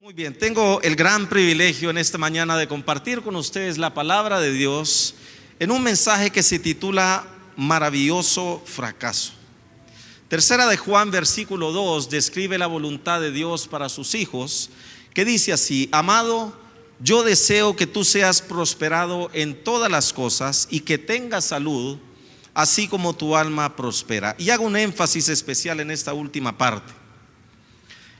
Muy bien, tengo el gran privilegio en esta mañana de compartir con ustedes la palabra de Dios en un mensaje que se titula Maravilloso fracaso. Tercera de Juan, versículo 2, describe la voluntad de Dios para sus hijos, que dice así: Amado, yo deseo que tú seas prosperado en todas las cosas y que tengas salud, así como tu alma prospera. Y hago un énfasis especial en esta última parte.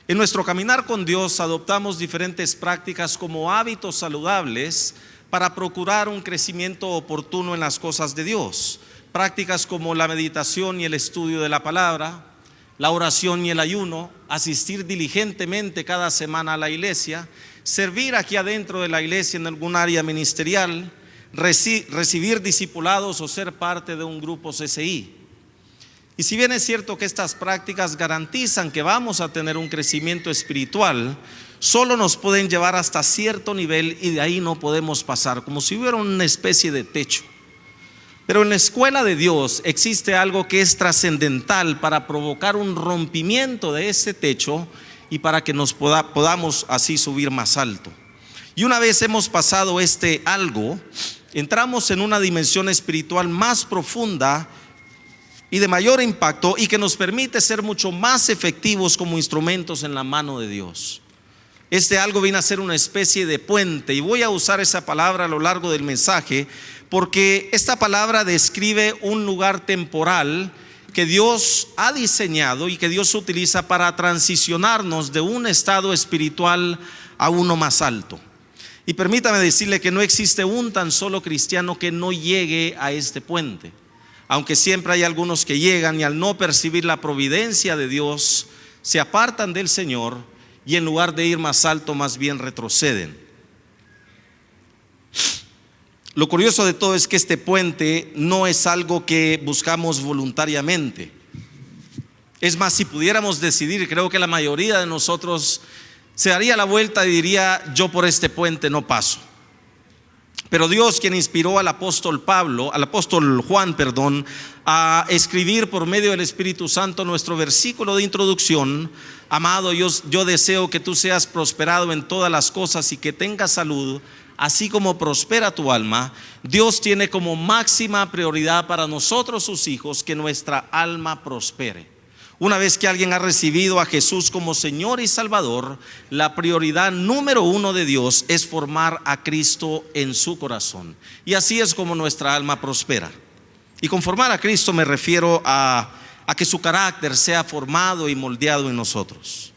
En nuestro caminar con Dios adoptamos diferentes prácticas como hábitos saludables para procurar un crecimiento oportuno en las cosas de Dios. Prácticas como la meditación y el estudio de la palabra, la oración y el ayuno, asistir diligentemente cada semana a la iglesia, servir aquí adentro de la iglesia en algún área ministerial, recibir discipulados o ser parte de un grupo CCI. Y si bien es cierto que estas prácticas garantizan que vamos a tener un crecimiento espiritual, solo nos pueden llevar hasta cierto nivel y de ahí no podemos pasar, como si hubiera una especie de techo. Pero en la escuela de Dios existe algo que es trascendental para provocar un rompimiento de ese techo y para que nos podamos así subir más alto. Y una vez hemos pasado este algo, entramos en una dimensión espiritual más profunda y de mayor impacto, y que nos permite ser mucho más efectivos como instrumentos en la mano de Dios. Este algo viene a ser una especie de puente, y voy a usar esa palabra a lo largo del mensaje, porque esta palabra describe un lugar temporal que Dios ha diseñado y que Dios utiliza para transicionarnos de un estado espiritual a uno más alto. Y permítame decirle que no existe un tan solo cristiano que no llegue a este puente. Aunque siempre hay algunos que llegan y al no percibir la providencia de Dios, se apartan del Señor y en lugar de ir más alto, más bien retroceden. Lo curioso de todo es que este puente no es algo que buscamos voluntariamente. Es más, si pudiéramos decidir, creo que la mayoría de nosotros se daría la vuelta y diría: yo por este puente no paso. Pero Dios, quien inspiró al apóstol Juan, a escribir por medio del Espíritu Santo nuestro versículo de introducción: Amado, yo deseo que tú seas prosperado en todas las cosas y que tengas salud, así como prospera tu alma. Dios tiene como máxima prioridad para nosotros, sus hijos, que nuestra alma prospere. Una vez que alguien ha recibido a Jesús como Señor y Salvador, la prioridad número uno de Dios es formar a Cristo en su corazón. Y así es como nuestra alma prospera. Y con formar a Cristo me refiero a que su carácter sea formado y moldeado en nosotros.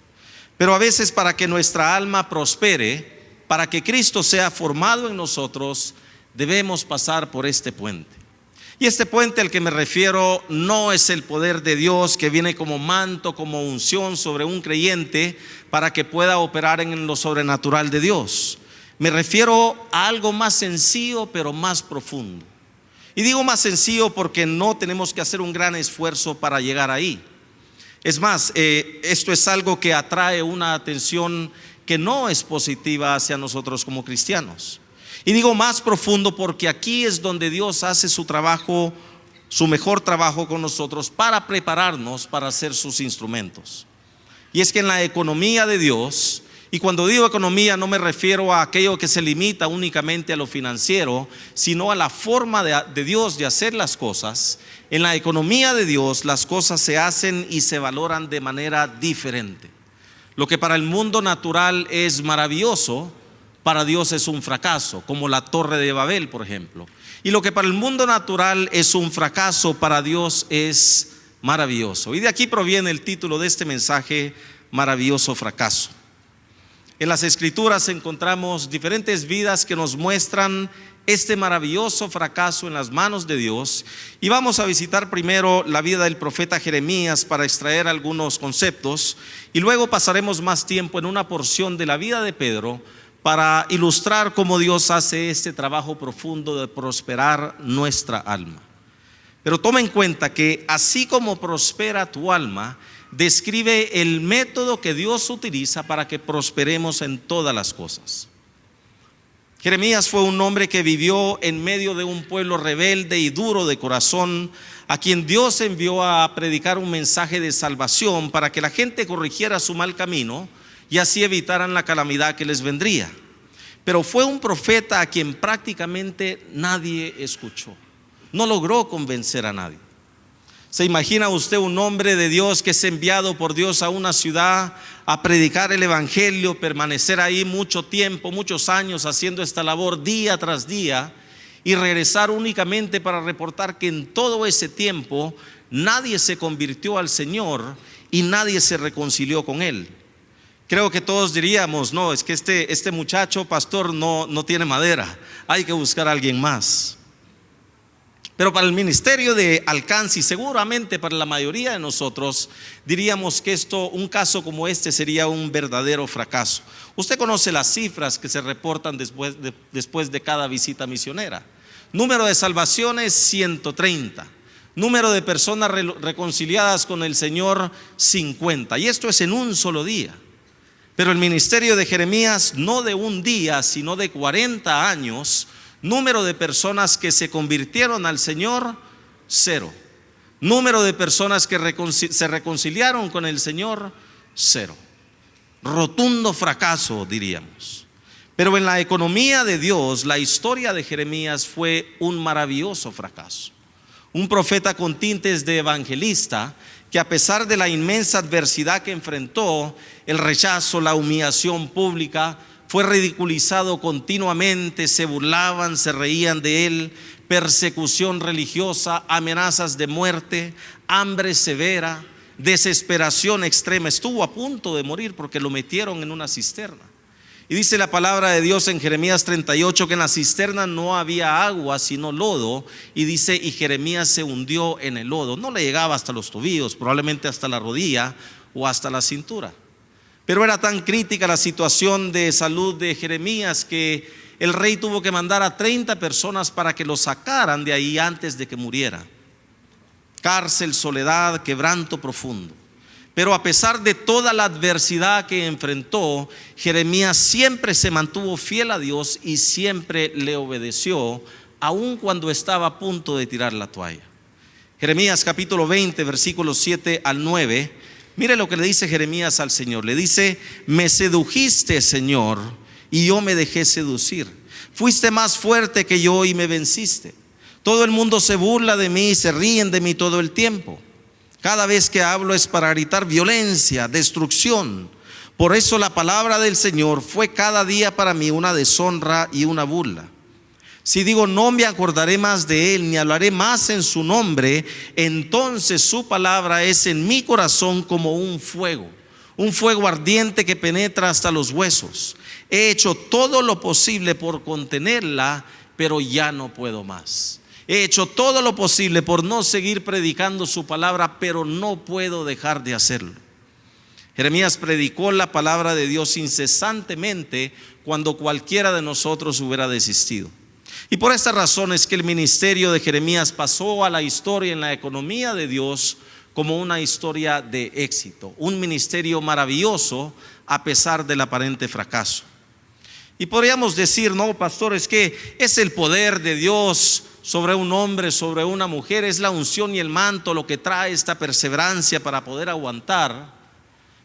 Pero a veces, para que nuestra alma prospere, para que Cristo sea formado en nosotros, debemos pasar por este puente. Y este puente al que me refiero no es el poder de Dios que viene como manto, como unción sobre un creyente para que pueda operar en lo sobrenatural de Dios. Me refiero a algo más sencillo pero más profundo. Y digo más sencillo porque no tenemos que hacer un gran esfuerzo para llegar ahí. Es más, esto es algo que atrae una atención que no es positiva hacia nosotros como cristianos. Y digo más profundo porque aquí es donde Dios hace su trabajo, su mejor trabajo con nosotros, para prepararnos para ser sus instrumentos. Y es que en la economía de Dios, y cuando digo economía no me refiero a aquello que se limita únicamente a lo financiero, sino a la forma de Dios de hacer las cosas. En la economía de Dios las cosas se hacen y se valoran de manera diferente. Lo que para el mundo natural es maravilloso, para Dios es un fracaso, como la Torre de Babel, por ejemplo. Y lo que para el mundo natural es un fracaso, para Dios es maravilloso. Y de aquí proviene el título de este mensaje: Maravilloso fracaso. En las Escrituras encontramos diferentes vidas que nos muestran este maravilloso fracaso en las manos de Dios. Y vamos a visitar primero la vida del profeta Jeremías para extraer algunos conceptos, y luego pasaremos más tiempo en una porción de la vida de Pedro para ilustrar cómo Dios hace este trabajo profundo de prosperar nuestra alma. Pero toma en cuenta que así como prospera tu alma, describe el método que Dios utiliza para que prosperemos en todas las cosas. Jeremías fue un hombre que vivió en medio de un pueblo rebelde y duro de corazón, a quien Dios envió a predicar un mensaje de salvación para que la gente corrigiera su mal camino y así evitaran la calamidad que les vendría. Pero fue un profeta a quien prácticamente nadie escuchó. No logró convencer a nadie. ¿Se imagina usted un hombre de Dios que es enviado por Dios a una ciudad a predicar el evangelio, permanecer ahí mucho tiempo, muchos años haciendo esta labor día tras día, y regresar únicamente para reportar que en todo ese tiempo nadie se convirtió al Señor y nadie se reconcilió con Él? Creo que todos diríamos: no, es que este muchacho pastor no tiene madera, hay que buscar a alguien más. Pero para el ministerio de alcance, y seguramente para la mayoría de nosotros, diríamos que un caso como este sería un verdadero fracaso. Usted conoce las cifras que se reportan después de cada visita misionera. Número de salvaciones, 130. Número de personas reconciliadas con el Señor, 50. Y esto es en un solo día. Pero el ministerio de Jeremías, no de un día, sino de 40 años, número de personas que se convirtieron al Señor, 0. Número de personas que se reconciliaron con el Señor, 0. Rotundo fracaso, diríamos. Pero en la economía de Dios, la historia de Jeremías fue un maravilloso fracaso. Un profeta con tintes de evangelista, que a pesar de la inmensa adversidad que enfrentó, el rechazo, la humillación pública, fue ridiculizado continuamente, se burlaban, se reían de él, persecución religiosa, amenazas de muerte, hambre severa, desesperación extrema. Estuvo a punto de morir porque lo metieron en una cisterna. Y dice la palabra de Dios en Jeremías 38 que en la cisterna no había agua sino lodo, y dice: y Jeremías se hundió en el lodo. No le llegaba hasta los tobillos, probablemente hasta la rodilla o hasta la cintura. Pero era tan crítica la situación de salud de Jeremías que el rey tuvo que mandar a 30 personas para que lo sacaran de ahí antes de que muriera. Cárcel, soledad, quebranto profundo. Pero a pesar de toda la adversidad que enfrentó, Jeremías siempre se mantuvo fiel a Dios y siempre le obedeció, aun cuando estaba a punto de tirar la toalla. Jeremías capítulo 20, versículos 7 al 9. Mire lo que le dice Jeremías al Señor. Le dice: me sedujiste, Señor, y yo me dejé seducir. Fuiste más fuerte que yo y me venciste. Todo el mundo se burla de mí y se ríen de mí todo el tiempo. Cada vez que hablo es para gritar violencia, destrucción. Por eso la palabra del Señor fue cada día para mí una deshonra y una burla. Si digo: no me acordaré más de él, ni hablaré más en su nombre, entonces su palabra es en mi corazón como un fuego ardiente que penetra hasta los huesos. He hecho todo lo posible por contenerla, pero ya no puedo más. He hecho todo lo posible por no seguir predicando su palabra, pero no puedo dejar de hacerlo. Jeremías predicó la palabra de Dios incesantemente cuando cualquiera de nosotros hubiera desistido. Y por esta razón es que el ministerio de Jeremías pasó a la historia en la economía de Dios como una historia de éxito, un ministerio maravilloso a pesar del aparente fracaso. Y podríamos decir: no, pastor, es que es el poder de Dios sobre un hombre, sobre una mujer, es la unción y el manto lo que trae esta perseverancia para poder aguantar.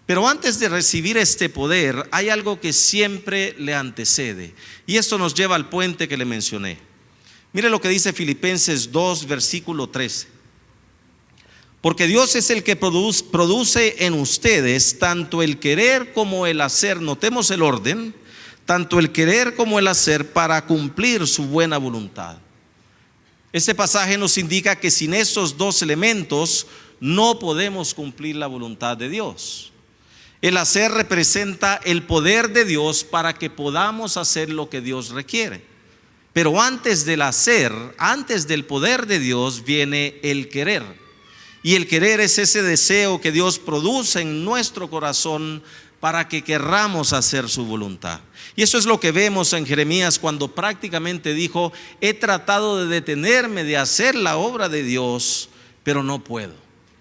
Pero antes de recibir este poder hay algo que siempre le antecede, y esto nos lleva al puente que le mencioné. Mire lo que dice Filipenses 2, versículo 13. Porque Dios es el que produce en ustedes tanto el querer como el hacer, notemos el orden, tanto el querer como el hacer para cumplir su buena voluntad. Este pasaje nos indica que sin estos dos elementos no podemos cumplir la voluntad de Dios. El hacer representa el poder de Dios para que podamos hacer lo que Dios requiere. Pero antes del hacer, antes del poder de Dios, viene el querer. Y el querer es ese deseo que Dios produce en nuestro corazón para que querramos hacer su voluntad. Y eso es lo que vemos en Jeremías cuando prácticamente dijo: he tratado de detenerme de hacer la obra de Dios, pero no puedo.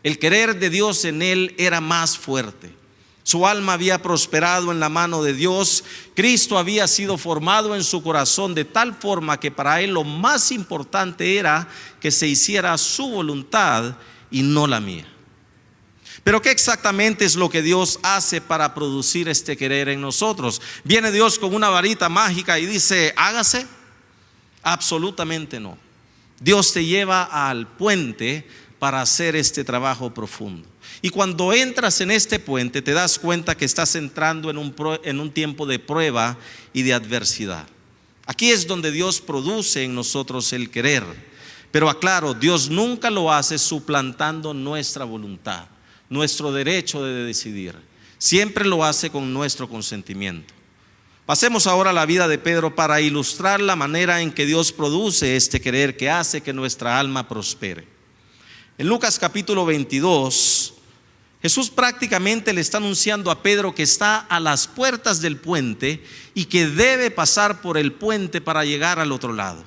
El querer de Dios en él era más fuerte. Su alma había prosperado en la mano de Dios. Cristo había sido formado en su corazón de tal forma que para él lo más importante era que se hiciera su voluntad y no la mía. Pero ¿qué exactamente es lo que Dios hace para producir este querer en nosotros? ¿Viene Dios con una varita mágica y dice, hágase? Absolutamente no. Dios te lleva al puente para hacer este trabajo profundo. Y cuando entras en este puente te das cuenta que estás entrando en un tiempo de prueba y de adversidad. Aquí es donde Dios produce en nosotros el querer. Pero aclaro, Dios nunca lo hace suplantando nuestra voluntad, nuestro derecho de decidir. Siempre lo hace con nuestro consentimiento. Pasemos ahora a la vida de Pedro para ilustrar la manera en que Dios produce este querer que hace que nuestra alma prospere. En Lucas capítulo 22, Jesús prácticamente le está anunciando a Pedro que está a las puertas del puente y que debe pasar por el puente para llegar al otro lado.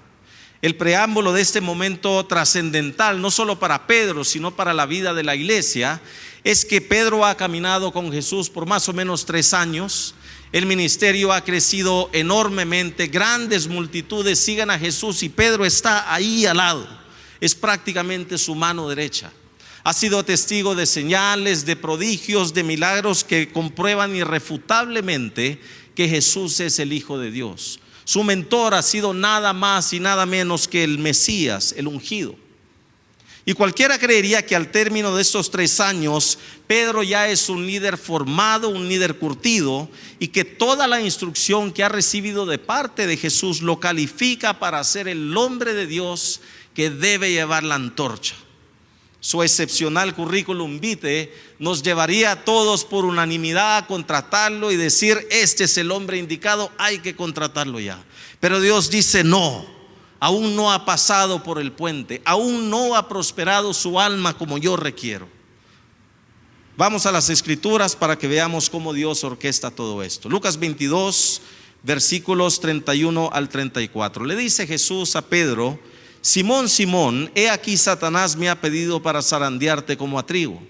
El preámbulo de este momento trascendental, no solo para Pedro, sino para la vida de la iglesia, es que Pedro ha caminado con Jesús por más o menos 3 años. El ministerio ha crecido enormemente, grandes multitudes siguen a Jesús y Pedro está ahí al lado, es prácticamente su mano derecha. Ha sido testigo de señales, de prodigios, de milagros que comprueban irrefutablemente que Jesús es el Hijo de Dios. Su mentor ha sido nada más y nada menos que el Mesías, el ungido. Y cualquiera creería que al término de estos 3 años, Pedro ya es un líder formado, un líder curtido, y que toda la instrucción que ha recibido de parte de Jesús lo califica para ser el hombre de Dios que debe llevar la antorcha. Su excepcional currículum vitae nos llevaría a todos por unanimidad a contratarlo y decir, este es el hombre indicado, hay que contratarlo ya. Pero Dios dice no, aún no ha pasado por el puente, aún no ha prosperado su alma como yo requiero. Vamos a las escrituras para que veamos cómo Dios orquesta todo esto. Lucas 22, versículos 31 al 34. Le dice Jesús a Pedro, Simón, Simón, he aquí Satanás me ha pedido para zarandearte como a trigo,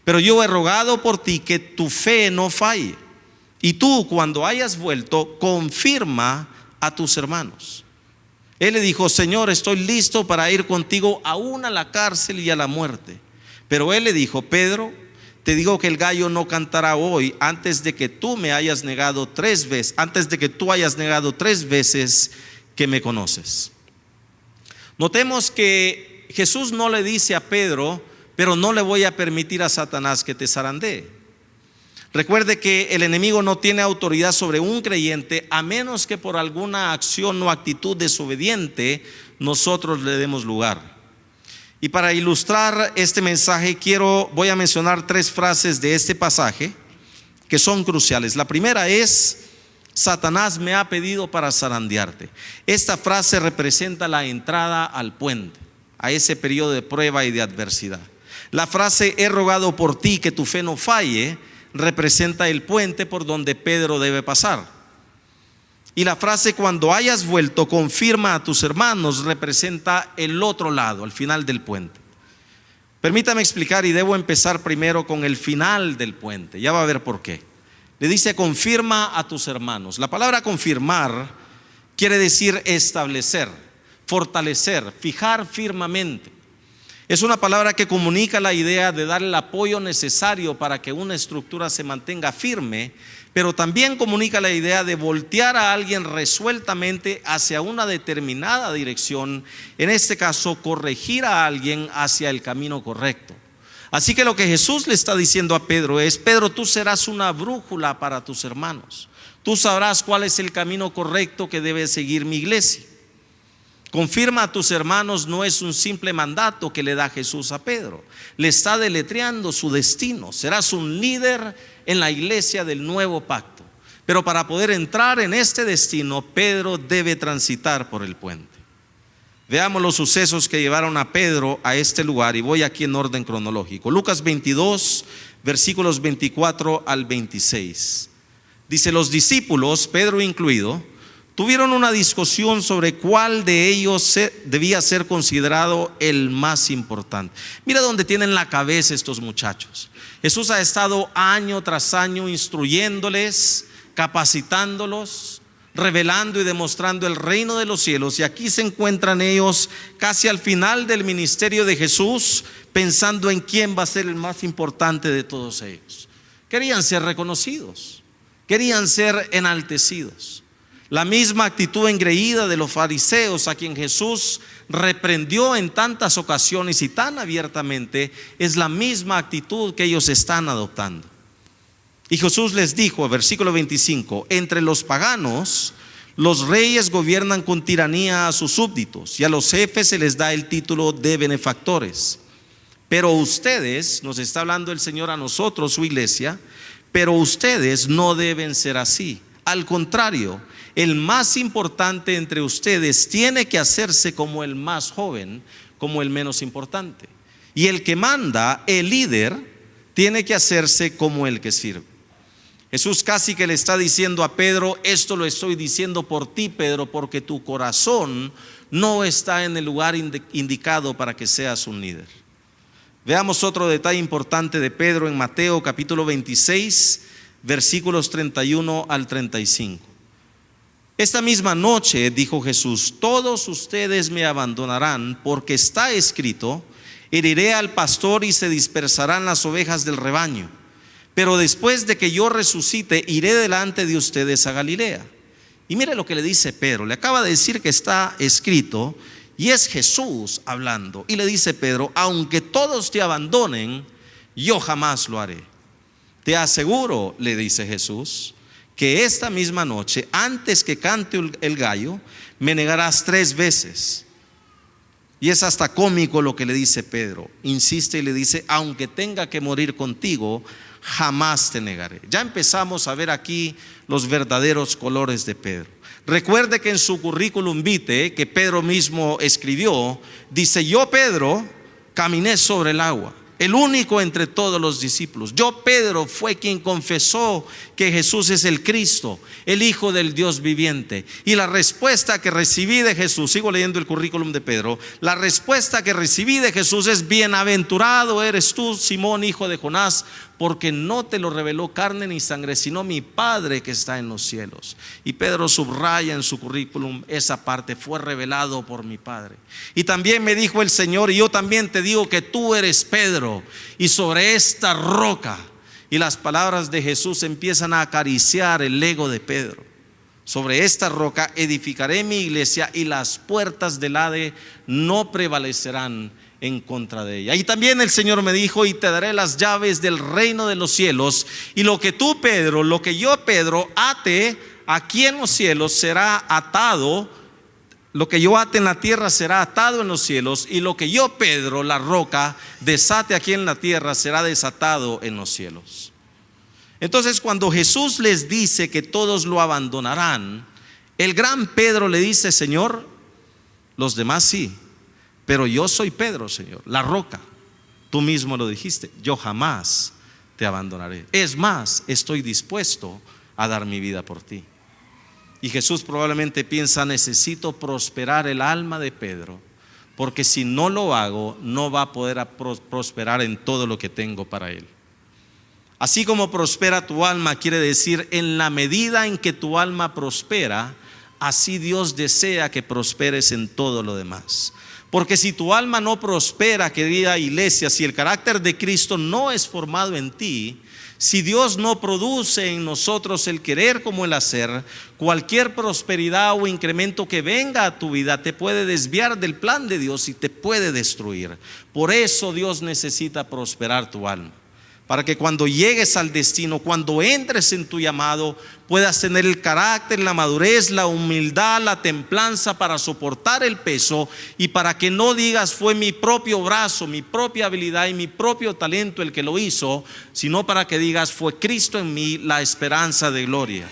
pero yo he rogado por ti que tu fe no falle, y tú cuando hayas vuelto confirma a tus hermanos. Él le dijo, Señor, estoy listo para ir contigo aún a la cárcel y a la muerte. Pero él le dijo, Pedro, te digo que el gallo no cantará hoy antes de que tú hayas negado 3 veces que me conoces. Notemos que Jesús no le dice a Pedro, pero no le voy a permitir a Satanás que te zarandee. Recuerde que el enemigo no tiene autoridad sobre un creyente a menos que por alguna acción o actitud desobediente nosotros le demos lugar. Y para ilustrar este mensaje voy a mencionar 3 frases de este pasaje que son cruciales. La primera es, Satanás me ha pedido para zarandearte. Esta frase representa la entrada al puente, a ese periodo de prueba y de adversidad. La frase he rogado por ti que tu fe no falle representa el puente por donde Pedro debe pasar. Y la frase cuando hayas vuelto confirma a tus hermanos representa el otro lado, al final del puente. Permítame explicar y debo empezar primero con el final del puente. Ya va a ver por qué. Le dice confirma a tus hermanos. La palabra confirmar quiere decir establecer, fortalecer, fijar firmemente. Es una palabra que comunica la idea de dar el apoyo necesario para que una estructura se mantenga firme, pero también comunica la idea de voltear a alguien resueltamente hacia una determinada dirección, en este caso corregir a alguien hacia el camino correcto. Así que lo que Jesús le está diciendo a Pedro es, Pedro, tú serás una brújula para tus hermanos. Tú sabrás cuál es el camino correcto que debe seguir mi iglesia. Confirma a tus hermanos no es un simple mandato que le da Jesús a Pedro. Le está deletreando su destino. Serás un líder en la iglesia del nuevo pacto. Pero para poder entrar en este destino, Pedro debe transitar por el puente. Veamos los sucesos que llevaron a Pedro a este lugar y voy aquí en orden cronológico. Lucas 22, versículos 24 al 26. Dice, los discípulos, Pedro incluido, tuvieron una discusión sobre cuál de ellos debía ser considerado el más importante. Mira dónde tienen la cabeza estos muchachos. Jesús ha estado año tras año instruyéndoles, capacitándolos, revelando y demostrando el reino de los cielos. Y aquí se encuentran ellos casi al final del ministerio de Jesús, pensando en quién va a ser el más importante de todos ellos. Querían ser reconocidos, querían ser enaltecidos. La misma actitud engreída de los fariseos, a quien Jesús reprendió en tantas ocasiones y tan abiertamente, es la misma actitud que ellos están adoptando. Y Jesús les dijo, versículo 25: entre los paganos, los reyes gobiernan con tiranía a sus súbditos, y a los jefes se les da el título de benefactores. Pero ustedes, nos está hablando el Señor a nosotros, su iglesia, pero ustedes no deben ser así. Al contrario, el más importante entre ustedes tiene que hacerse como el más joven, como el menos importante. Y el que manda, el líder, tiene que hacerse como el que sirve. Jesús casi que le está diciendo a Pedro: esto lo estoy diciendo por ti, Pedro, porque tu corazón no está en el lugar indicado para que seas un líder. Veamos otro detalle importante de Pedro en Mateo capítulo 26, versículos 31 al 35. Esta misma noche dijo Jesús: todos ustedes me abandonarán, porque está escrito: heriré al pastor y se dispersarán las ovejas del rebaño. Pero después de que yo resucite, iré delante de ustedes a Galilea. Y mire lo que le dice Pedro. Le acaba de decir que está escrito, y es Jesús hablando. Y le dice Pedro: aunque todos te abandonen, yo jamás lo haré. Te aseguro, le dice Jesús, que esta misma noche, antes que cante el gallo, me negarás 3 veces. Y es hasta cómico lo que le dice Pedro. Insiste y le dice: aunque tenga que morir contigo, jamás te negaré. Ya empezamos a ver aquí los verdaderos colores de Pedro. Recuerde que en su currículum vitae, que Pedro mismo escribió, dice: yo, Pedro, caminé sobre el agua, el único entre todos los discípulos. Yo, Pedro, fue quien confesó que Jesús es el Cristo, el Hijo del Dios viviente. Y la respuesta que recibí de Jesús, sigo leyendo el currículum de Pedro, la respuesta que recibí de Jesús es: bienaventurado eres tú, Simón, hijo de Jonás, porque no te lo reveló carne ni sangre, sino mi Padre que está en los cielos. Y Pedro subraya en su currículum esa parte: fue revelado por mi Padre. Y también me dijo el Señor: y yo también te digo que tú eres Pedro, y sobre esta roca. Y las palabras de Jesús empiezan a acariciar el ego de Pedro. Sobre esta roca edificaré mi iglesia, y las puertas del Hades no prevalecerán en contra de ella. Y también el Señor me dijo: y te daré las llaves del reino de los cielos, y lo que tú, Pedro, lo que yo, Pedro, ate aquí en los cielos será atado, lo que yo ate en la tierra será atado en los cielos, y lo que yo, Pedro, la roca, desate aquí en la tierra será desatado en los cielos. Entonces, cuando Jesús les dice que todos lo abandonarán, el gran Pedro le dice: Señor, los demás sí, pero yo soy Pedro, Señor, la roca. Tú mismo lo dijiste: yo jamás te abandonaré. Es más, estoy dispuesto a dar mi vida por ti. Y Jesús probablemente piensa: necesito prosperar el alma de Pedro, porque si no lo hago, no va a poder prosperar en todo lo que tengo para él. Así como prospera tu alma, quiere decir en la medida en que tu alma prospera, así Dios desea que prosperes en todo lo demás. Porque si tu alma no prospera, querida iglesia, si el carácter de Cristo no es formado en ti, si Dios no produce en nosotros el querer como el hacer, cualquier prosperidad o incremento que venga a tu vida te puede desviar del plan de Dios y te puede destruir. Por eso Dios necesita prosperar tu alma, para que cuando llegues al destino, cuando entres en tu llamado, puedas tener el carácter, la madurez, la humildad, la templanza para soportar el peso, y para que no digas: fue mi propio brazo, mi propia habilidad y mi propio talento el que lo hizo, sino para que digas: fue Cristo en mí, la esperanza de gloria.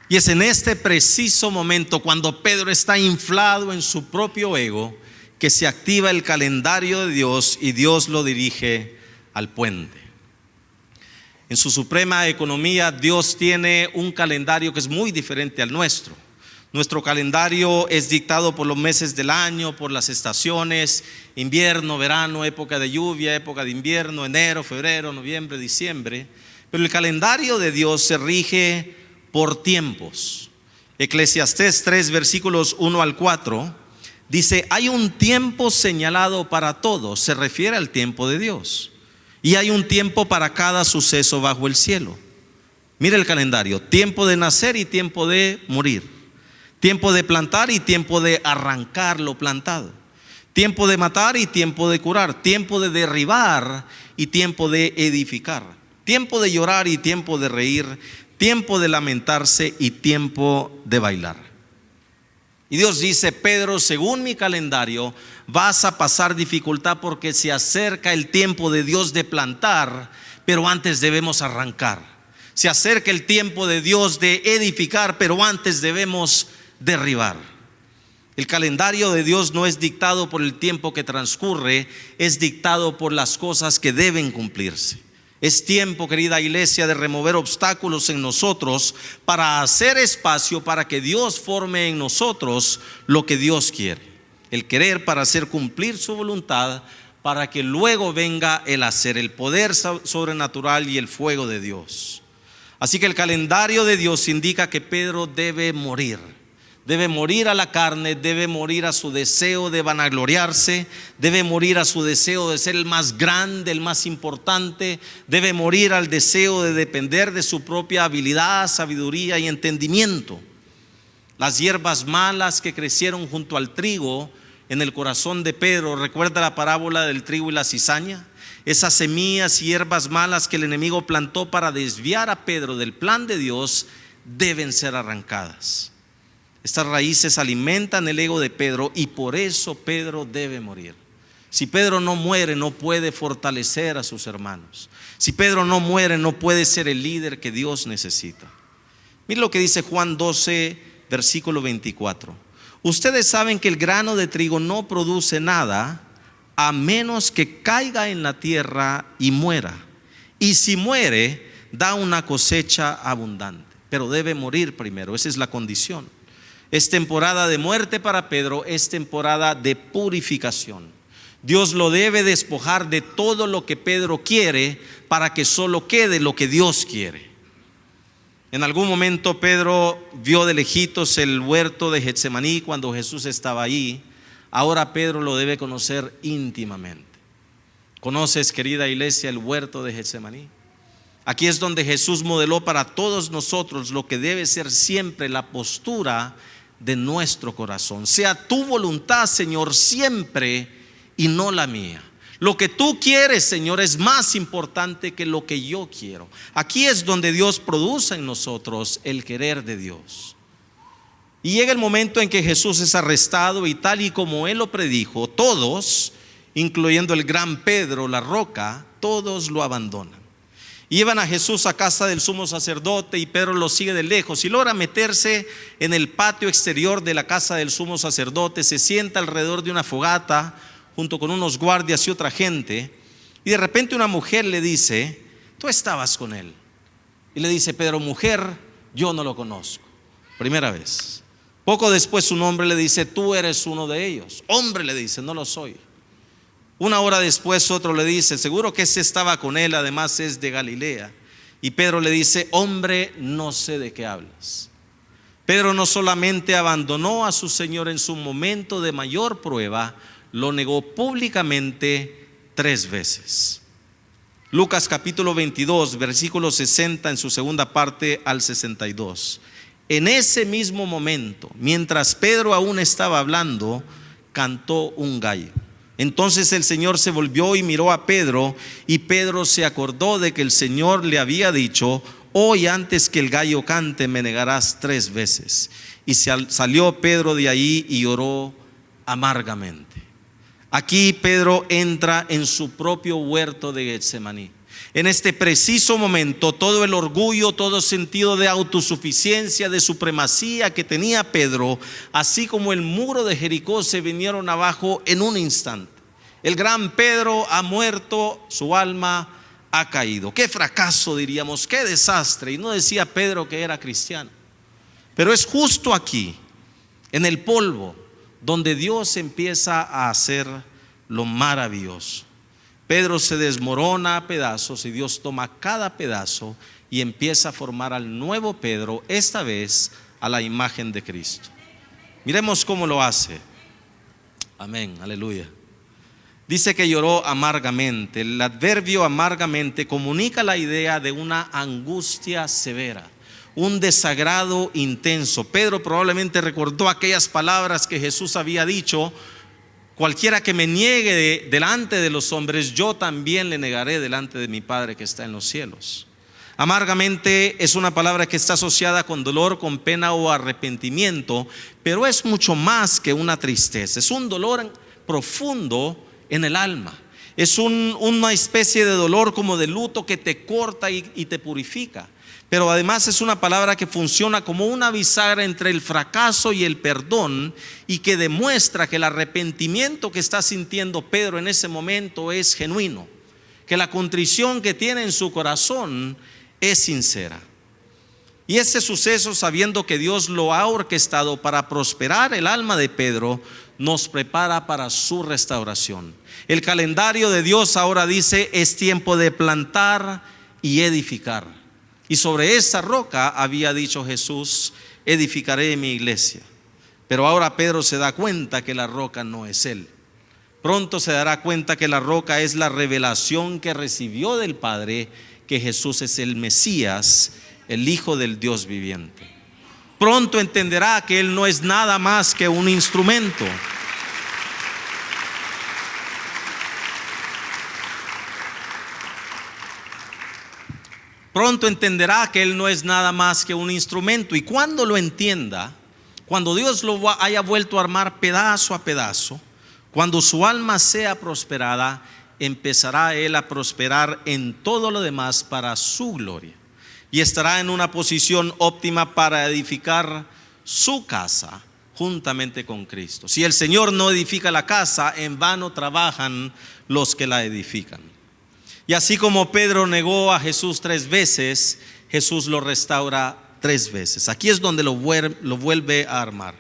Y es en este preciso momento, cuando Pedro está inflado en su propio ego, que se activa el calendario de Dios y Dios lo dirige al puente. En su suprema economía, Dios tiene un calendario que es muy diferente al nuestro. Nuestro calendario es dictado por los meses del año, por las estaciones: invierno, verano, época de lluvia, época de invierno, enero, febrero, noviembre, diciembre. Pero el calendario de Dios se rige por tiempos. Eclesiastés 3, versículos 1 al 4, dice: hay un tiempo señalado para todo, se refiere al tiempo de Dios, y hay un tiempo para cada suceso bajo el cielo. Mire el calendario: tiempo de nacer y tiempo de morir, tiempo de plantar y tiempo de arrancar lo plantado, tiempo de matar y tiempo de curar, tiempo de derribar y tiempo de edificar, tiempo de llorar y tiempo de reír, tiempo de lamentarse y tiempo de bailar. Y Dios dice: Pedro, según mi calendario vas a pasar dificultad porque se acerca el tiempo de Dios de plantar, pero antes debemos arrancar. Se acerca el tiempo de Dios de edificar, pero antes debemos derribar. El calendario de Dios no es dictado por el tiempo que transcurre, es dictado por las cosas que deben cumplirse. Es tiempo, querida iglesia, de remover obstáculos en nosotros para hacer espacio para que Dios forme en nosotros lo que Dios quiere. El querer para hacer cumplir su voluntad, para que luego venga el hacer, el poder sobrenatural y el fuego de Dios. Así que el calendario de Dios indica que Pedro debe morir. Debe morir a la carne, debe morir a su deseo de vanagloriarse, debe morir a su deseo de ser el más grande, el más importante, debe morir al deseo de depender de su propia habilidad, sabiduría y entendimiento. Las hierbas malas que crecieron junto al trigo en el corazón de Pedro, ¿recuerda la parábola del trigo y la cizaña? Esas semillas y hierbas malas que el enemigo plantó para desviar a Pedro del plan de Dios deben ser arrancadas. Estas raíces alimentan el ego de Pedro y por eso Pedro debe morir. Si Pedro no muere, no puede fortalecer a sus hermanos. Si Pedro no muere, no puede ser el líder que Dios necesita. Miren lo que dice Juan 12, versículo 24. Ustedes saben que el grano de trigo no produce nada a menos que caiga en la tierra y muera. Y si muere, da una cosecha abundante. Pero debe morir primero, esa es la condición. Es temporada de muerte para Pedro, es temporada de purificación. Dios lo debe despojar de todo lo que Pedro quiere para que solo quede lo que Dios quiere. En algún momento Pedro vio de lejitos el huerto de Getsemaní cuando Jesús estaba allí. Ahora Pedro lo debe conocer íntimamente. ¿Conoces, querida iglesia, el huerto de Getsemaní? Aquí es donde Jesús modeló para todos nosotros lo que debe ser siempre la postura de nuestro corazón. Sea tu voluntad, Señor, siempre y no la mía. Lo que tú quieres, Señor, es más importante que lo que yo quiero. Aquí es donde Dios produce en nosotros el querer de Dios. Y llega el momento en que Jesús es arrestado y tal y como Él lo predijo, todos, incluyendo el gran Pedro, la roca, todos lo abandonan. Y llevan a Jesús a casa del sumo sacerdote y Pedro lo sigue de lejos y logra meterse en el patio exterior de la casa del sumo sacerdote. Se sienta alrededor de una fogata junto con unos guardias y otra gente, y de repente una mujer le dice: tú estabas con él. Y le dice Pedro: mujer, yo no lo conozco. Primera vez. Poco después un hombre le dice: tú eres uno de ellos. Hombre, le dice: no lo soy. Una hora después otro le dice: seguro que ese estaba con él, además es de Galilea. Y Pedro le dice: hombre, no sé de qué hablas. Pedro no solamente abandonó a su Señor en su momento de mayor prueba, lo negó públicamente 3 veces. Lucas capítulo 22, versículo 60 en su segunda parte al 62. En ese mismo momento, mientras Pedro aún estaba hablando, cantó un gallo. Entonces el Señor se volvió y miró a Pedro, y Pedro se acordó de que el Señor le había dicho: hoy antes que el gallo cante me negarás 3 veces. Y salió Pedro de ahí y lloró amargamente. Aquí Pedro entra en su propio huerto de Getsemaní. En este preciso momento, todo el orgullo, todo sentido de autosuficiencia, de supremacía que tenía Pedro, así como el muro de Jericó, se vinieron abajo en un instante. El gran Pedro ha muerto, su alma ha caído. Qué fracaso, diríamos, qué desastre. Y no decía Pedro que era cristiano. Pero es justo aquí en el polvo, donde Dios empieza a hacer lo maravilloso. Pedro se desmorona a pedazos y Dios toma cada pedazo y empieza a formar al nuevo Pedro, esta vez a la imagen de Cristo. Miremos cómo lo hace. Amén, aleluya. Dice que lloró amargamente. El adverbio amargamente comunica la idea de una angustia severa, un desagrado intenso. Pedro probablemente recordó aquellas palabras que Jesús había dicho: cualquiera que me niegue delante de los hombres, yo también le negaré delante de mi Padre que está en los cielos. Amargamente es una palabra que está asociada con dolor, con pena o arrepentimiento, pero es mucho más que una tristeza. Es un dolor profundo en el alma. Es una especie de dolor como de luto que te corta y te purifica. Pero además es una palabra que funciona como una bisagra entre el fracaso y el perdón, y que demuestra que el arrepentimiento que está sintiendo Pedro en ese momento es genuino, que la contrición que tiene en su corazón es sincera. Y este suceso, sabiendo que Dios lo ha orquestado para prosperar el alma de Pedro, nos prepara para su restauración. El calendario de Dios ahora dice: es tiempo de plantar y edificar. Y sobre esta roca, había dicho Jesús, edificaré mi iglesia. Pero ahora Pedro se da cuenta que la roca no es él. Pronto se dará cuenta que la roca es la revelación que recibió del Padre, que Jesús es el Mesías, el Hijo del Dios viviente. Pronto entenderá que él no es nada más que un instrumento. Pronto entenderá que él no es nada más que un instrumento. Y cuando lo entienda, cuando Dios lo haya vuelto a armar pedazo a pedazo, cuando su alma sea prosperada, empezará él a prosperar en todo lo demás para su gloria, y estará en una posición óptima para edificar su casa juntamente con Cristo. Si el Señor no edifica la casa, en vano trabajan los que la edifican. Y así como Pedro negó a Jesús 3 veces, Jesús lo restaura 3 veces. Aquí es donde lo vuelve a armar.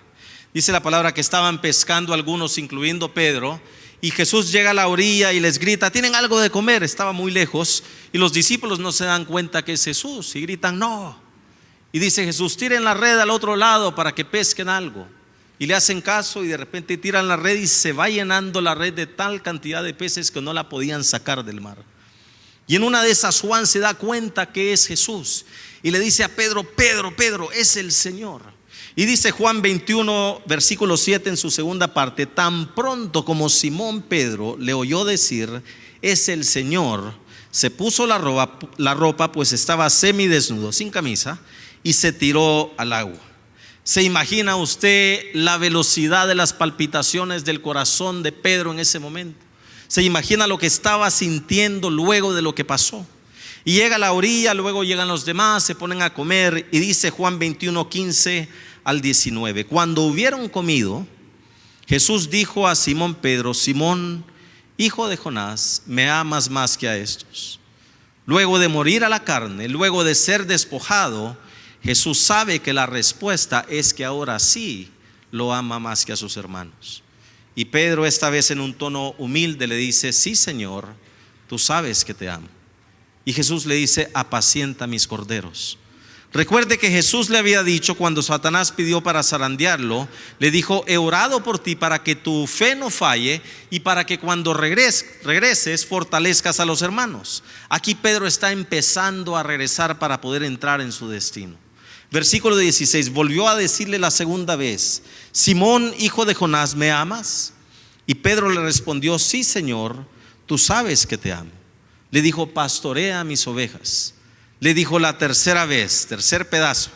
Dice la palabra que estaban pescando algunos, incluyendo Pedro, y Jesús llega a la orilla y les grita: ¿tienen algo de comer? Estaba muy lejos y los discípulos no se dan cuenta que es Jesús y gritan: no. Y dice Jesús: tiren la red al otro lado para que pesquen algo. Y le hacen caso, y de repente tiran la red y se va llenando la red de tal cantidad de peces que no la podían sacar del mar. Y en una de esas Juan se da cuenta que es Jesús y le dice a Pedro: Pedro, es el Señor. Y dice Juan 21 versículo 7 en su segunda parte: tan pronto como Simón Pedro le oyó decir: es el Señor, se puso la ropa, pues estaba semidesnudo, sin camisa, y se tiró al agua. ¿Se imagina usted la velocidad de las palpitaciones del corazón de Pedro en ese momento? ¿Se imagina lo que estaba sintiendo luego de lo que pasó? Y llega a la orilla, luego llegan los demás, se ponen a comer, y dice Juan 21, 15 al 19: cuando hubieron comido, Jesús dijo a Simón Pedro: Simón, hijo de Jonás, ¿me amas más que a estos? Luego de morir a la carne, luego de ser despojado, Jesús sabe que la respuesta es que ahora sí lo ama más que a sus hermanos. Y Pedro, esta vez en un tono humilde, le dice: sí, Señor, tú sabes que te amo. Y Jesús le dice: apacienta mis corderos. Recuerde que Jesús le había dicho, cuando Satanás pidió para zarandearlo, le dijo: he orado por ti para que tu fe no falle y para que cuando regreses fortalezcas a los hermanos. Aquí Pedro está empezando a regresar para poder entrar en su destino. Versículo 16: volvió a decirle la segunda vez: Simón, hijo de Jonás, ¿me amas? Y Pedro le respondió: sí, Señor, tú sabes que te amo. Le dijo: pastorea mis ovejas. Le dijo la tercera vez, tercer pedazo: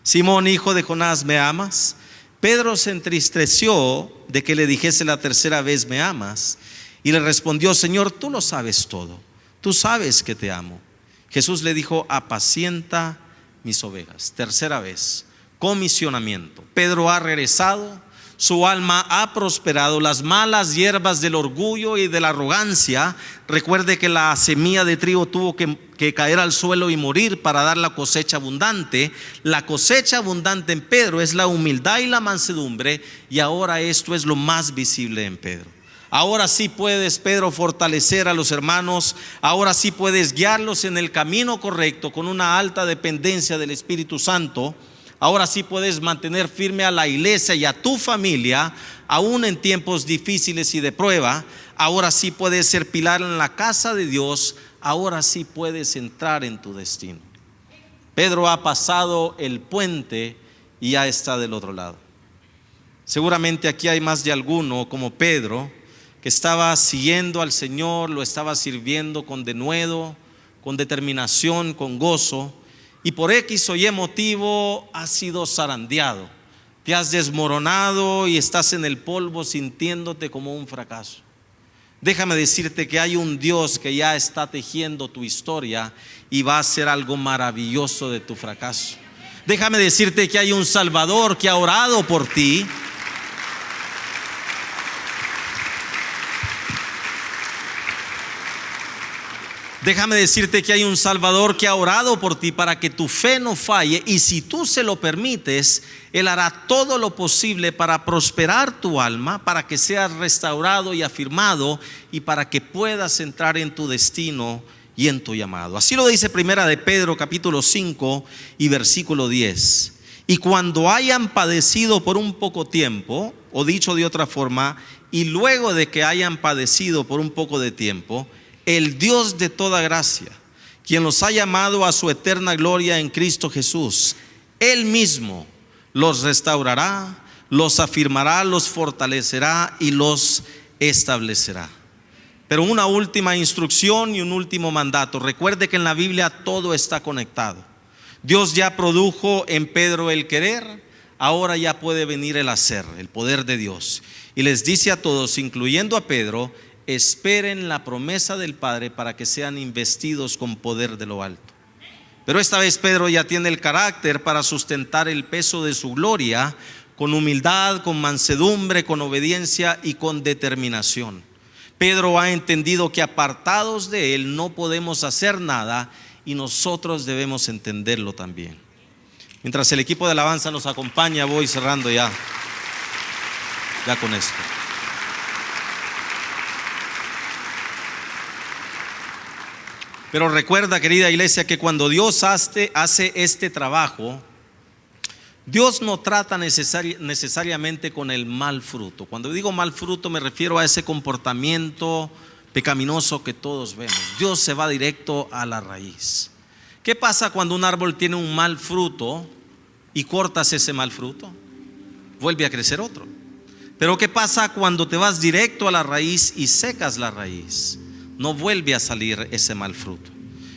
Simón, hijo de Jonás, ¿me amas? Pedro se entristeció de que le dijese la tercera vez: ¿me amas? Y le respondió: Señor, tú lo sabes todo, tú sabes que te amo. Jesús le dijo: apacienta mis ovejas. Tercera vez, comisionamiento. Pedro ha regresado, su alma ha prosperado. Las malas hierbas del orgullo y de la arrogancia, recuerde que la semilla de trigo tuvo que caer al suelo y morir para dar la cosecha abundante. La cosecha abundante en Pedro es la humildad y la mansedumbre, y ahora esto es lo más visible en Pedro. Ahora sí puedes, Pedro, fortalecer a los hermanos. Ahora sí puedes guiarlos en el camino correcto con una alta dependencia del Espíritu Santo. Ahora sí puedes mantener firme a la iglesia y a tu familia, aún en tiempos difíciles y de prueba. Ahora sí puedes ser pilar en la casa de Dios. Ahora sí puedes entrar en tu destino. Pedro ha pasado el puente y ya está del otro lado. Seguramente aquí hay más de alguno como Pedro, que estaba siguiendo al Señor, lo estaba sirviendo con denuedo, con determinación, con gozo, y por X o Y motivo has sido zarandeado, te has desmoronado y estás en el polvo sintiéndote como un fracaso. Déjame decirte que hay un Dios que ya está tejiendo tu historia y va a hacer algo maravilloso de tu fracaso. Déjame decirte que hay un Salvador que ha orado por ti. Déjame decirte que hay un Salvador que ha orado por ti para que tu fe no falle, y si tú se lo permites, Él hará todo lo posible para prosperar tu alma, para que seas restaurado y afirmado, y para que puedas entrar en tu destino y en tu llamado. Así lo dice Primera de Pedro capítulo 5 y versículo 10. Y cuando hayan padecido por un poco tiempo, o dicho de otra forma, y luego de que hayan padecido por un poco de tiempo, el Dios de toda gracia, quien los ha llamado a su eterna gloria en Cristo Jesús, Él mismo los restaurará, los afirmará, los fortalecerá y los establecerá. Pero una última instrucción y un último mandato. Recuerde que en la Biblia todo está conectado. Dios ya produjo en Pedro el querer, ahora ya puede venir el hacer, el poder de Dios. Y les dice a todos, incluyendo a Pedro: esperen la promesa del Padre para que sean investidos con poder de lo alto. Pero esta vez Pedro ya tiene el carácter para sustentar el peso de su gloria con humildad, con mansedumbre, con obediencia y con determinación. Pedro ha entendido que apartados de Él no podemos hacer nada, y nosotros debemos entenderlo también. Mientras el equipo de alabanza nos acompaña, voy cerrando ya con esto. Pero recuerda, querida iglesia, que cuando Dios hace este trabajo, Dios no trata necesariamente con el mal fruto. Cuando digo mal fruto me refiero a ese comportamiento pecaminoso que todos vemos. Dios se va directo a la raíz. ¿Qué pasa cuando un árbol tiene un mal fruto y cortas ese mal fruto? Vuelve a crecer otro. Pero ¿qué pasa cuando te vas directo a la raíz y secas la raíz? No vuelve a salir ese mal fruto.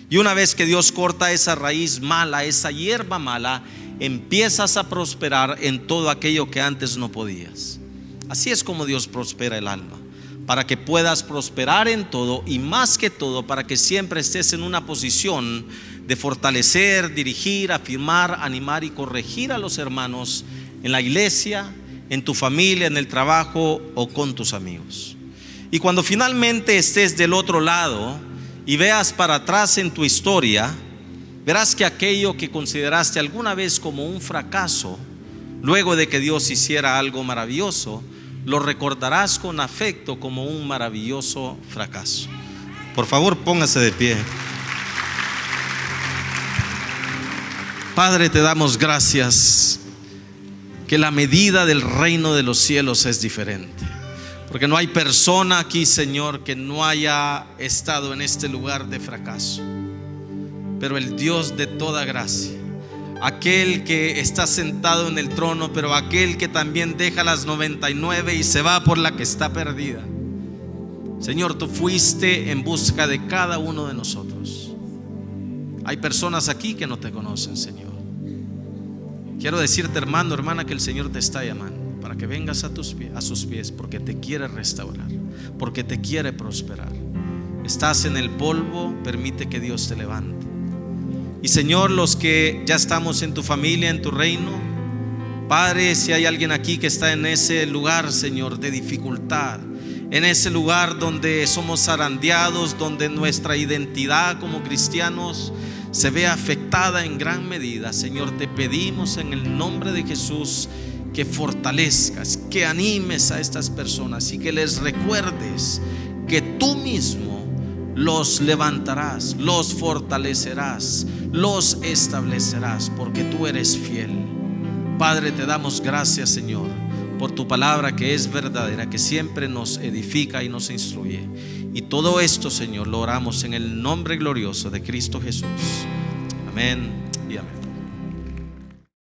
Y una vez que Dios corta esa raíz mala, esa hierba mala, empiezas a prosperar en todo aquello que antes no podías. Así es como Dios prospera el alma, para que puedas prosperar en todo, y más que todo para que siempre estés en una posición de fortalecer, dirigir, afirmar, animar y corregir a los hermanos en la iglesia, en tu familia, en el trabajo o con tus amigos. Y cuando finalmente estés del otro lado y veas para atrás en tu historia, verás que aquello que consideraste alguna vez como un fracaso, luego de que Dios hiciera algo maravilloso, lo recordarás con afecto como un maravilloso fracaso. Por favor, póngase de pie. Padre, te damos gracias que la medida del reino de los cielos es diferente. Porque no hay persona aquí, Señor, que no haya estado en este lugar de fracaso. Pero el Dios de toda gracia, aquel que está sentado en el trono, pero aquel que también deja las 99 y se va por la que está perdida. Señor, tú fuiste en busca de cada uno de nosotros. Hay personas aquí que no te conocen, Señor. Quiero decirte, hermano, hermana, que el Señor te está llamando para que vengas a sus pies, porque te quiere restaurar, porque te quiere prosperar. Estás en el polvo, permite que Dios te levante. Y Señor, los que ya estamos en tu familia, en tu reino, Padre, si hay alguien aquí que está en ese lugar, Señor, de dificultad, en ese lugar donde somos zarandeados, donde nuestra identidad como cristianos se ve afectada en gran medida, Señor, te pedimos en el nombre de Jesús que fortalezcas, que animes a estas personas y que les recuerdes que tú mismo los levantarás, los fortalecerás, los establecerás, porque tú eres fiel. Padre, te damos gracias, Señor, por tu palabra que es verdadera, que siempre nos edifica y nos instruye. Y todo esto, Señor, lo oramos en el nombre glorioso de Cristo Jesús. Amén.